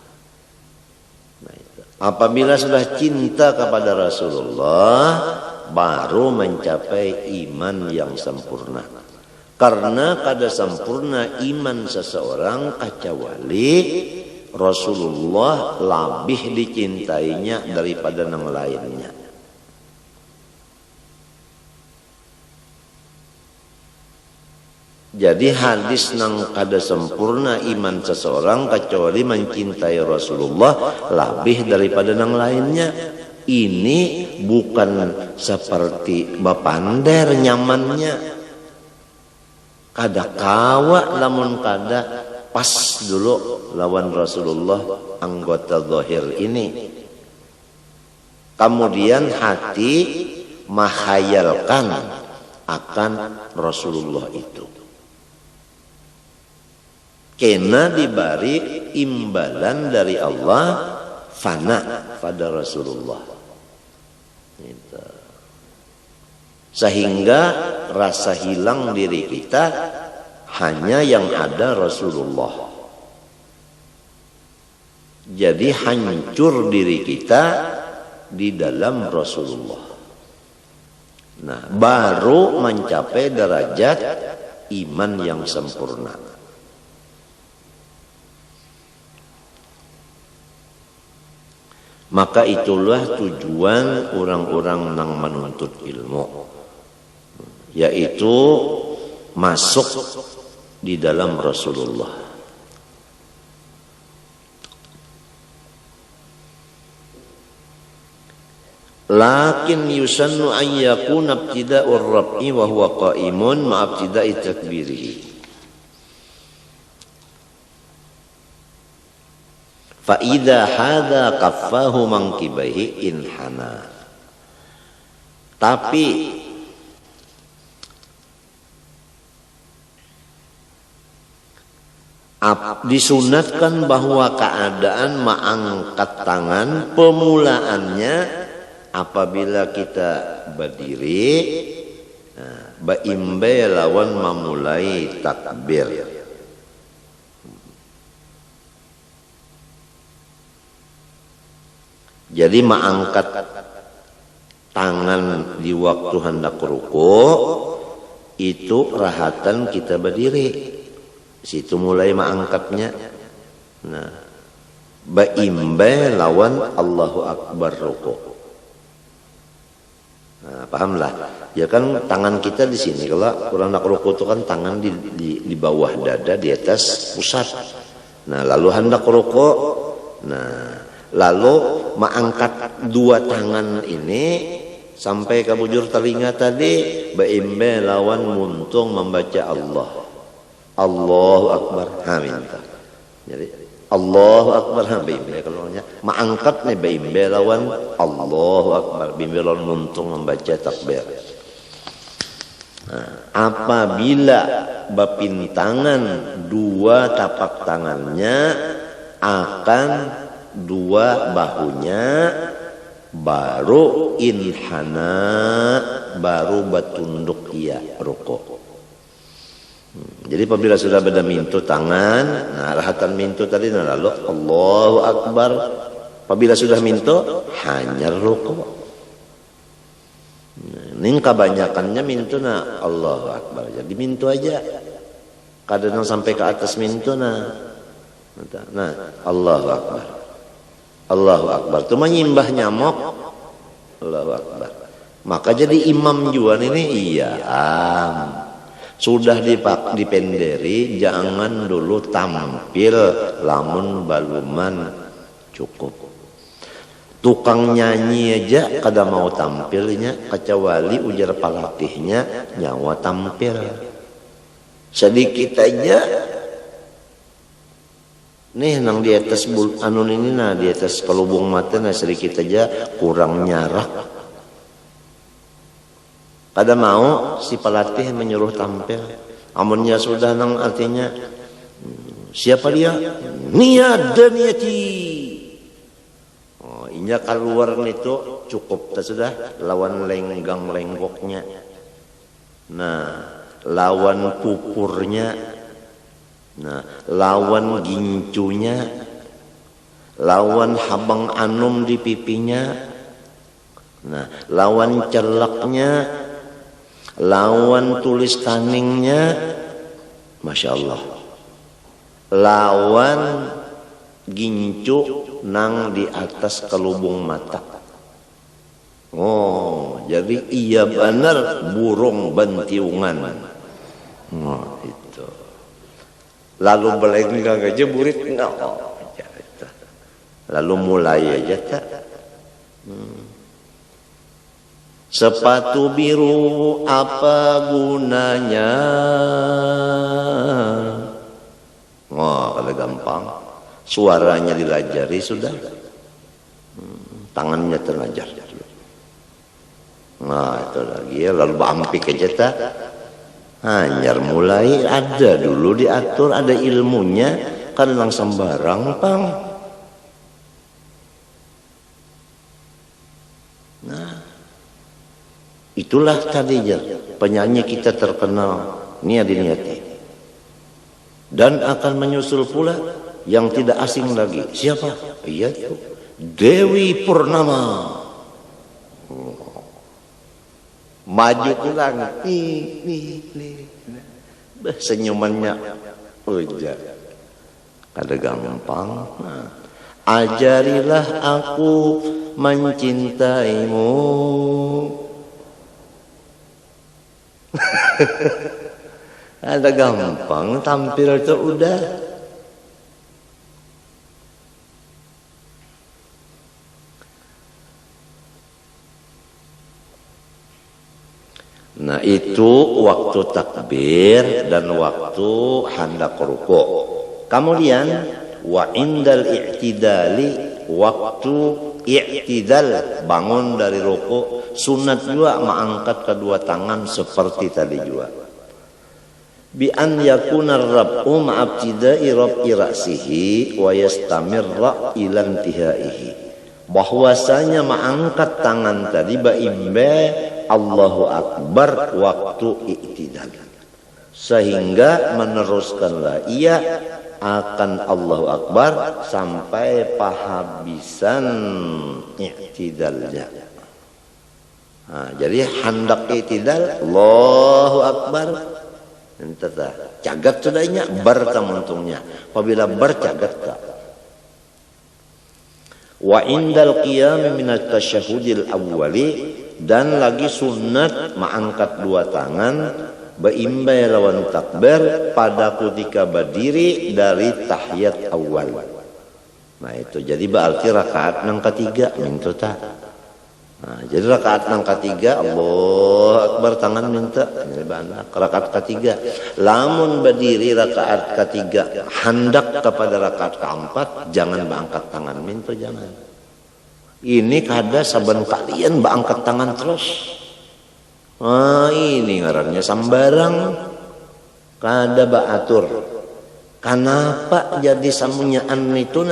Nah, itu. Apabila sudah cinta kepada Rasulullah, baru mencapai iman yang sempurna. Karena kada sempurna iman seseorang kecuali Rasulullah lebih dicintainya daripada yang lainnya. Jadi hadis nang kada sempurna iman seseorang kecuali mencintai Rasulullah lebih daripada yang lainnya. Ini bukan seperti bapander nyamannya. Kada kawa lamun kada pas dulu lawan Rasulullah anggota zahir ini. Kemudian hati menghayalkan akan Rasulullah itu. Kena diberi imbalan dari Allah fana pada Rasulullah. Itu. Sehingga rasa hilang diri kita hanya yang ada Rasulullah. Jadi hancur diri kita di dalam Rasulullah. Nah, baru mencapai derajat iman yang sempurna. Maka itulah tujuan orang-orang yang menuntut ilmu, yaitu masuk di dalam Rasulullah. Lakin yusannu an yakuna ibtida'ur rab'i wa huwa qa'imun ma ibtida'i takbirihi. Fa idza hadha kaffahu mankibaihi inhana. Tapi disunatkan bahwa keadaan mengangkat tangan pemulaannya apabila kita berdiri, baimbe lawan memulai takbir. Jadi mengangkat tangan di waktu hendak ruku itu rahatan kita berdiri. Situ mulai mengangkatnya. Nah, baimbe lawan Allahu Akbar ruku. Nah, pahamlah. Ya kan tangan kita di sini. Kalau kurang nak ruku itu kan tangan di bawah dada, di atas pusat. Nah, lalu hendak ruku. Nah, lalu mengangkat dua tangan ini sampai ke bujur telinga tadi, baimbe lawan muntung membaca Allah. Allahu Akbar. Minta. Jadi Allahu Akbar baimbe kalau mengangkat nih baimbe lawan Allahu Akbar, baimbe lawan muntung membaca takbir. Nah, apabila bapintangan dua tapak tangannya akan dua bahunya, baru inhana, baru batunduk ia ruku. Jadi apabila sudah beda mintu tangan, nah rahatan mintu tadi nah lalu Allahu Akbar. Apabila sudah mintu hanya ruku. Ning kebanyakannya mintu nah Allahu Akbar. Jadi mintu aja. Kadang sampai ke atas mintu nah Allahu Akbar. Allahu Akbar. Itu menyimbah nyamuk. Allahu Akbar. Maka jadi imam juga ini iya. Sudah dipenderi, jangan dulu tampil lamun baluman cukup. Tukang nyanyi aja kada mau tampilnya, kecuali ujar pelatihnya nyawa tampil. Sedikit aja. Nih nang di atas ini nah di atas kelubung mata nah sedikit aja kurang nyarak. Kada mau si pelatih menyuruh tampil. Amunnya sudah nang artinya siapa dia? Niat dan niati. Oh, inya keluar itu cukup tak sudah lawan lenggang lenggoknya. Nah, lawan pupurnya. Nah, lawan gincunya. Lawan habang anum di pipinya. Nah, lawan celaknya. Lawan tulis kaningnya, Masya Allah. Lawan gincu nang di atas kelubung mata. Oh, jadi iya benar burung bantiungan. Oh, itu. Lalu belenggang aja burit lalu mulai aja tak. Sepatu biru apa gunanya? Oh, kalau gampang. Suaranya dilajari sudah. Tangannya terlajar. Nah, itu lagi ya. Lalu bampik aja tak. Hanyar mulai ada dulu diatur, ada ilmunya. Kan langsung sembarang, pang. Nah. Itulah tadinya penyanyi kita terkenal Nia Diniati. Dan akan menyusul pula yang tidak asing lagi. Siapa? Iya itu Dewi Purnama. Maju pulang. Nih. Senyumannya ujar. Ada gampang. Ajarilah aku mencintaimu. Ada gampang tampil itu udah. itu waktu takbir dan waktu hendak rukuk. Kemudian wa indal i'tidali, waktu i'tidal bangun dari rukuk, sunat juga mengangkat kedua tangan seperti tadi juga. Bi an yakuna ar-rab'u ma'abtidai rab'i ra'sihi wa yastamirra ila intihaihi. Bahwasanya mengangkat tangan tadi baimbe Allahu Akbar waktu i'tidal, sehingga meneruskanlah ia akan Allahu Akbar sampai pahabisan i'tidalnya. Nah, jadi hendak i'tidal Allahu Akbar, entah cagat sudahnya bertamuntungnya. Apabila bercagat tak. Wa indal qiyam minat tasyahudil awwali, dan lagi sunat mengangkat dua tangan baimbai lawan takbir pada ketika berdiri dari tahiyat awal. Nah itu jadi berarti rakaat nang ketiga minta tak. Nah, jadi rakaat nang ketiga Allahu Akbar tangan minta rakaat ketiga. Lamun berdiri rakaat ketiga hendak kepada rakaat keempat jangan berangkat tangan minta, jangan. Ini kada saben kalian berangkat tangan terus. Ini ngarannya sambarang, kada baatur. Kenapa jadi samunyaan itu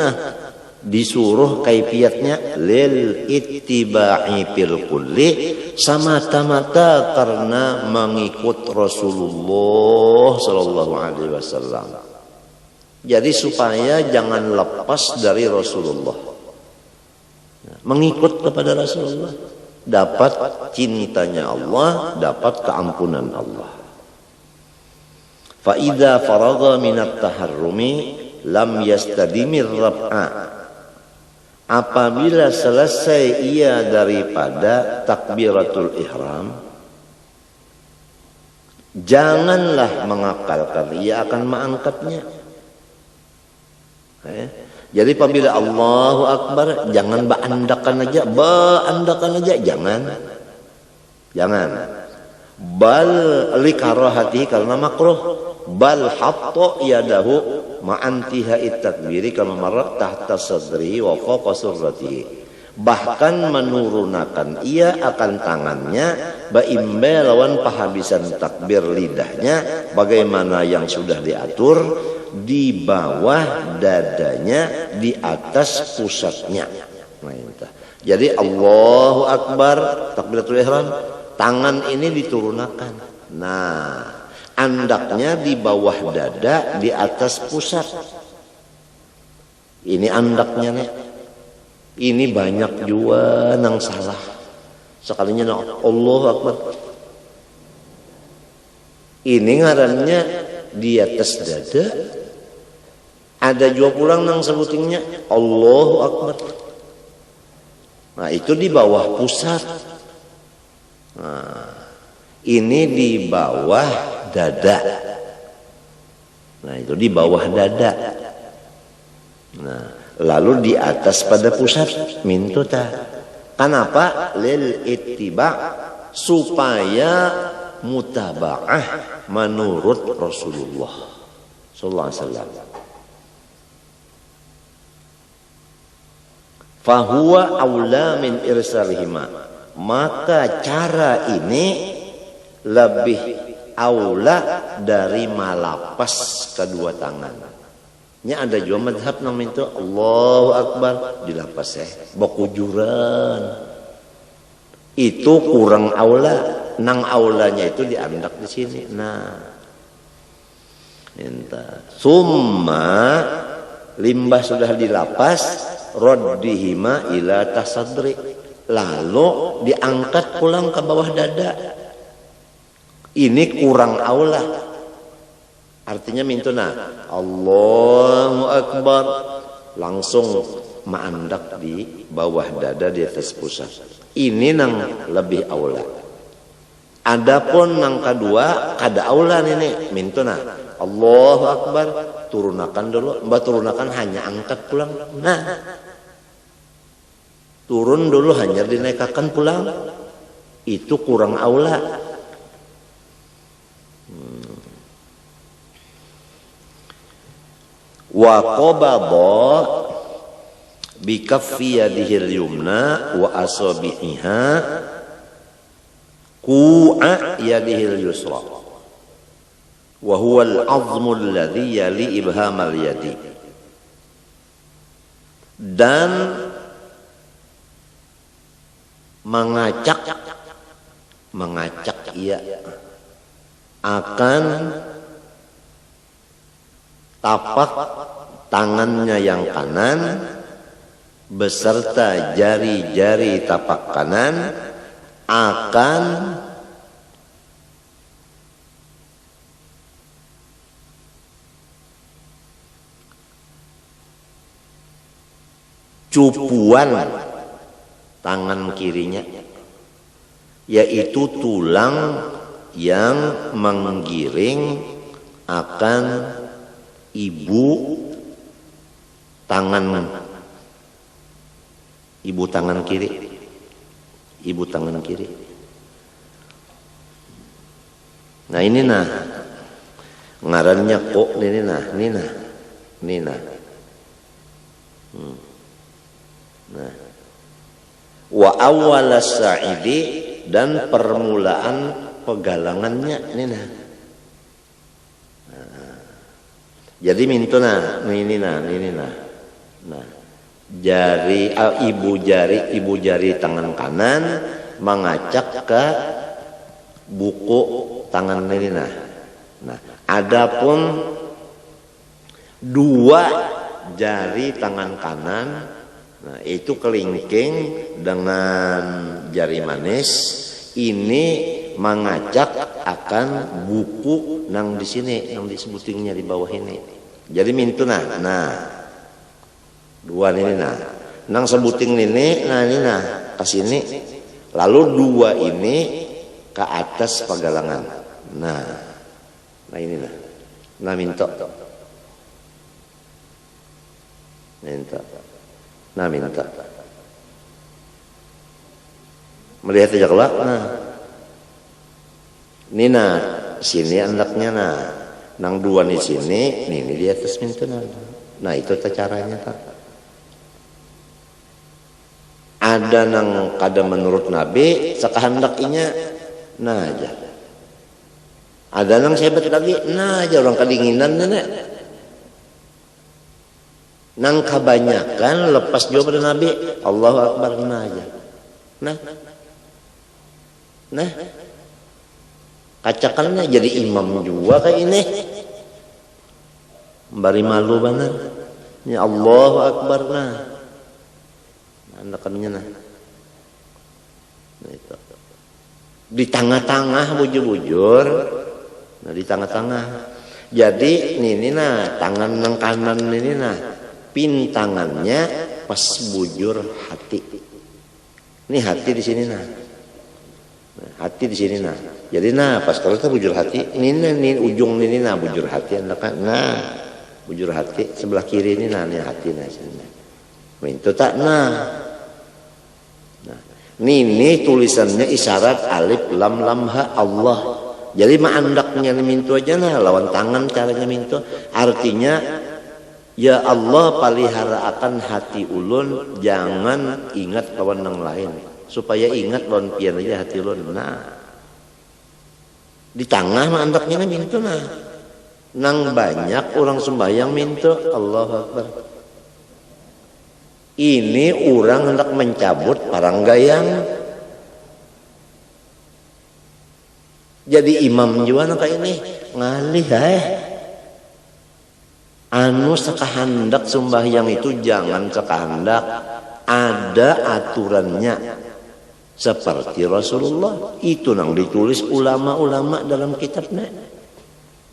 disuruh kaifiatnya lil ittiba'i fil kulli, semata-mata karena mengikut Rasulullah sallallahu alaihi wasallam. Jadi supaya jangan lepas dari Rasulullah. Mengikut kepada Rasulullah, dapat cintanya Allah, dapat keampunan Allah. Fa idza faragha minat taharrumi lam yastadimir rab'a. Apabila selesai ia daripada takbiratul ihram, janganlah mengakalkan ia akan mengangkatnya. Jadi apabila Allahu Akbar jangan baandakan aja, jangan. Bal likarahati karena makruh, bal hatta yadahu ma'antihai takbiri kama marra tahta sadri wa fawqa surratihi. Bahkan menurunkan ia akan tangannya baimbe lawan pahabisan takbir lidahnya bagaimana yang sudah diatur di bawah dadanya, di atas pusatnya. Jadi Allahu Akbar takbiratul ihram, tangan ini diturunkan. Nah, andaknya di bawah dada, di atas pusat. Ini andaknya nih. Ini banyak juga nang salah. Sekalinya Allahu Akbar. Ini ngarannya di atas dada. Ada juga pulang nang sebutingnya Allahu Akbar. Nah itu di bawah pusat. Nah, ini di bawah dada. Nah itu di bawah dada. Nah lalu di atas pada pusat mintuta. Kenapa? Lil ittiba, supaya mutaba'ah menurut Rasulullah sallallahu alaihi wasallam. Fahuwa aula min irsalihima, maka cara ini lebih aula dari malapas kedua tangan. Nya ada juga madhab namanya itu Allahu Akbar dilapas bakujuran. Itu kurang aula. Nang aulanya itu diandak di sini. Nah, summa limbah sudah dilapas, raddihima ila tasadri, lalu diangkat pulang ke bawah dada. Ini kurang aula. Artinya mintuna Allahu Akbar langsung maandak di bawah dada di atas pusat. Ini nang lebih aula. Adapun nang kedua kada aula ini mintuna Allahu Akbar turunakan dulu, mbak turunakan hanya angkat pulang. Nah, turun dulu hanya dinaikkan pulang. Itu kurang aula. Wa qabada bi kaffi yadihi al-yumna wa asabi'iha ku'a yadihi al-yusra wa huwa al-'azmu alladhi yali ibham al-yadi. Dan mengacak ia akan tapak tangannya yang kanan beserta jari-jari tapak kanan akan cupuan tangan kirinya, yaitu tulang yang menggiring akan ibu tangan kiri. Nah ini nah ngarannya kok ini nah. Nah, wa awwal sa'idi, dan permulaan pegalangannya ini nah. Jadi mintuna ini nah. Nah, jari ibu jari tangan kanan mengacak ke buku tangan ini nah. Nah, adapun dua jari tangan kanan, nah itu kelingking dengan jari manis ini mengacak akan buku nang di sini, nang disebutingnya di bawah ini. Jadi mintuna. Nah, dua ini nah. Nang sebuting ini, nah ini nah ke sini. Lalu dua ini ke atas pegalangan. Nah ini nah. Nah minta. Melihat aja kelak. Nah, ini nah sini andaknya nah, nang dua di sini, ini di atas minta nah. Nah itu caranya tak. Ada nang kada menurut Nabi sekahandakinya, nah aja. Ada nang sebat lagi, nah aja orang kedinginan nenek. Nang kebanyakan lepas jawab pada Nabi, Allahu Akbar, nah aja. Nah, kacakannya jadi imam juga kayak ini. Bari malu benar. Ya Allahu Akbar nah. Andakannya nah. Itu. Di tengah-tengah bujur-bujur. Nah di tengah-tengah. Jadi ini nah tangan nang kanan ini nah. Pintangannya pas bujur hati. Ini hati di sini nah. Hati di sini nah. Jadi nah pas kalau kita bujur hati, ini ujung ini nah bujur hati andakan. Nah, bujur hati sebelah kiri ini nah ini hati nah sini. Itu tak nah. Nah, ini tulisannya isyarat alif lam lam ha Allah. Jadi mandaknya mintu aja nah lawan tangan caranya mintu. Artinya ya Allah palihara akan hati ulun, jangan ingat kawan yang lain, supaya ingat lawan pian aja hati ulun. Nah, di tengah mandaknya mintu nah, nang banyak orang sembahyang mintu Allahu Akbar. Ini orang hendak mencabut paranggayang. Jadi imam juga kayak ini ngalih anu sekahandak sembahyang itu jangan sekahandak, ada aturannya seperti Rasulullah itu nang ditulis ulama-ulama dalam kitabnya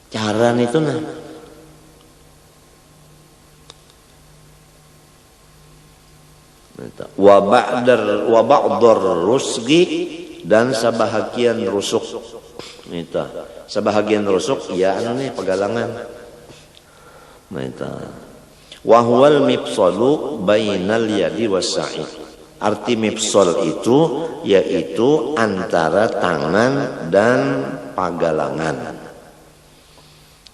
cara itu nah. Wa ba'dar rusgi, dan sebahagian rusuk itu sebahagian rusuk ya anu nih pegalangan. Nah itu wa huwal mifsalu bainal yadi wasa'id. Arti mifsal itu yaitu antara tangan dan pagalangan.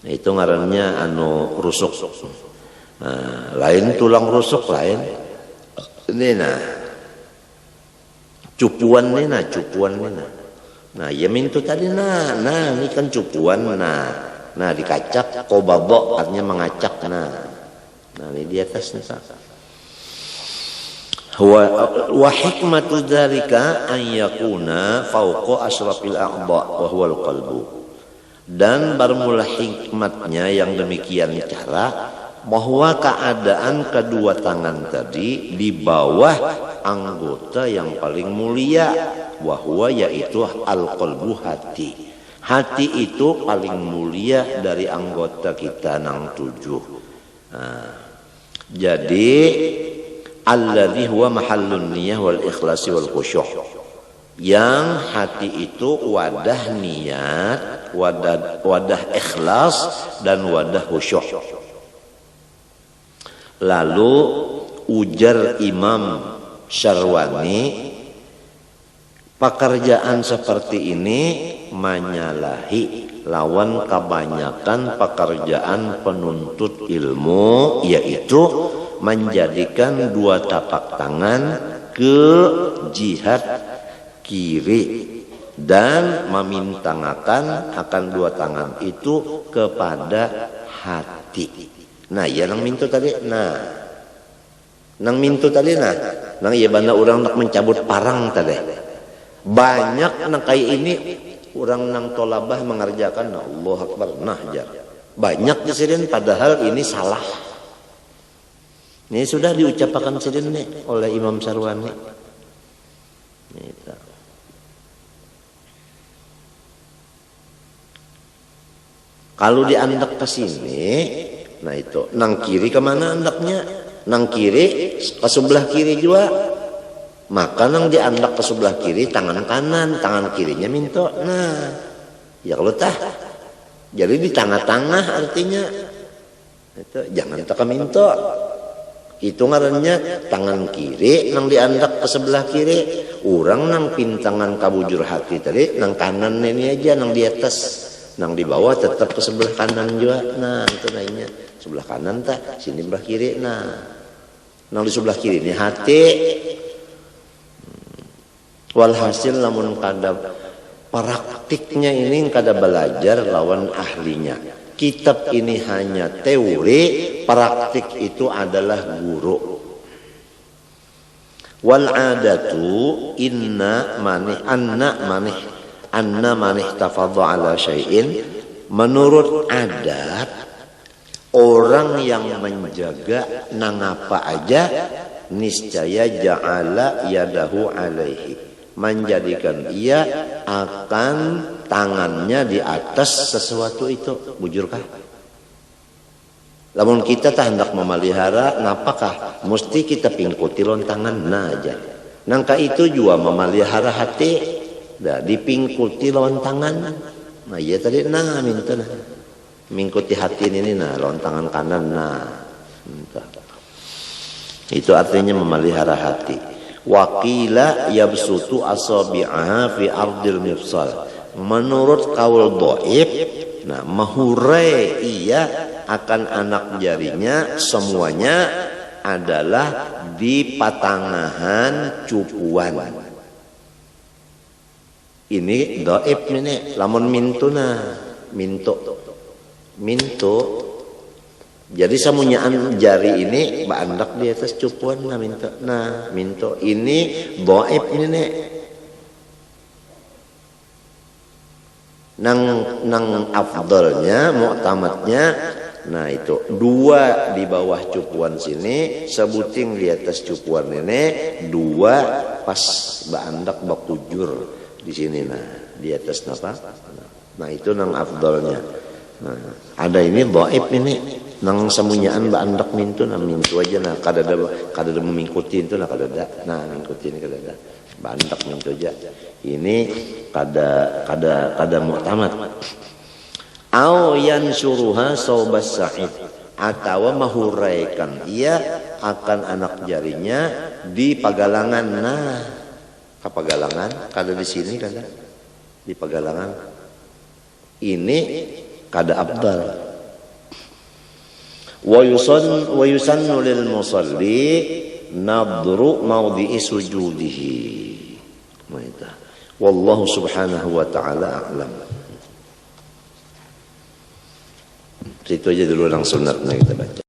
Itu ngarannya anu rusuk. Lain tulang rusuk lain. Ini nah cupuan nih nah. Nah ya mintu tadi nah ini kan cupuan nah dikacak qobadha artinya mengacak nah ini di atas nih. Wa hikmatu dzalika an yakuna fawqa asyrafil a'dha wa huwal qalbu. Dan bermula hikmatnya yang demikian cara bahwa keadaan kedua tangan tadi di bawah anggota yang paling mulia, wahwa yaitu al-qalbu hati. Hati itu paling mulia dari anggota kita nang 7. Jadi alladzi huwa mahallun niyah wal ikhlasi wal khusyuk. Yang hati itu wadah niat, wadah ikhlas dan wadah khusyuk. Lalu ujar Imam Syarwani, pekerjaan seperti ini menyalahi lawan kebanyakan pekerjaan penuntut ilmu, yaitu menjadikan dua tapak tangan ke jihad kiri dan memintangakan akan dua tangan itu kepada hati. Nah ya nang mintu tadi nang ya banda orang nak mencabut parang tadi banyak nang kayak ini orang nang tolabah mengerjakan Allah Akbar jar banyak disini padahal ini salah. Ini sudah diucapkan sini oleh Imam Syarwani. Kalau diandak ke sini, nah itu nang kiri kemana andaknya? Nang kiri ke sebelah kiri juga. Maka nang diandak ke sebelah kiri tangan kanan, tangan kirinya minto. Nah, ya kalau tah. Jadi di tengah-tengah artinya itu jangan tak minto. Itu ngarannya tangan kiri nang diandak ke sebelah kiri. Orang nang pintangan kabujur hati tadi nang kanan ini aja nang di atas. Nang di bawah tetap ke sebelah kanan juga. Nah, itu lainnya. Sebelah kanan tak, sini sebelah kiri. Nah, nang di sebelah kiri ini hati. Walhasil namun kada praktiknya ini kada belajar lawan ahlinya. Kitab ini hanya teori, praktik itu adalah guru. Wal adatu anna manih tafadha ala syai'in, menurut adat orang yang menjaga nang apa aja niscaya ja'ala yadahu alaihi, menjadikan ia akan tangannya di atas sesuatu itu. Bujurkah? Lamun kita tak hendak memelihara, napakah mesti kita pingkuti lontangan nah aja. Nangka itu juga memelihara hati. Dah dipingkuti lawan tangan. Nah iya tadi nah minta nah. Mingkuti hati ini nah lawan tangan kanan nah. Minta. Itu artinya memelihara hati. Waqila yabsutu asabi'aha fi ardil mifsal. Menurut kaul dhaif, nah mahurai ia akan anak jarinya semuanya adalah di patangahan cupuan. Ini dhaif ini lamun mintu. Jadi samunyaan jari ini bandak di atas cupuan nah mintu. Nah mintu ini dhaif ini nih. Nang afdalnya mu'tamadnya nah itu dua di bawah cupuan sini, sebuting di atas cupuan ini, dua pas bandak bakujur di sini nah di atas apa? Nah itu nang afdalnya. Nah, ada ini dhaif ini nang semunyaan bandak mintu nah mintu aja nah kada ada memingkuti itu nah kada ada. Nah mingkuti ini kada ada. Bandak mintu aja. Ini kada mu'tamad. Au yansuruha saubas sa'id, atau mahuraikan ia akan anak jarinya di pagalangan. Nah kapagalangan kada di sini kada di pagalangan ini kada abdal. Wa yusannu lil musalli nadru mawdi'i sujudihi. Wallahu subhanahu wa ta'ala a'lam. Itu aja dulu yang sunatnya kita baca.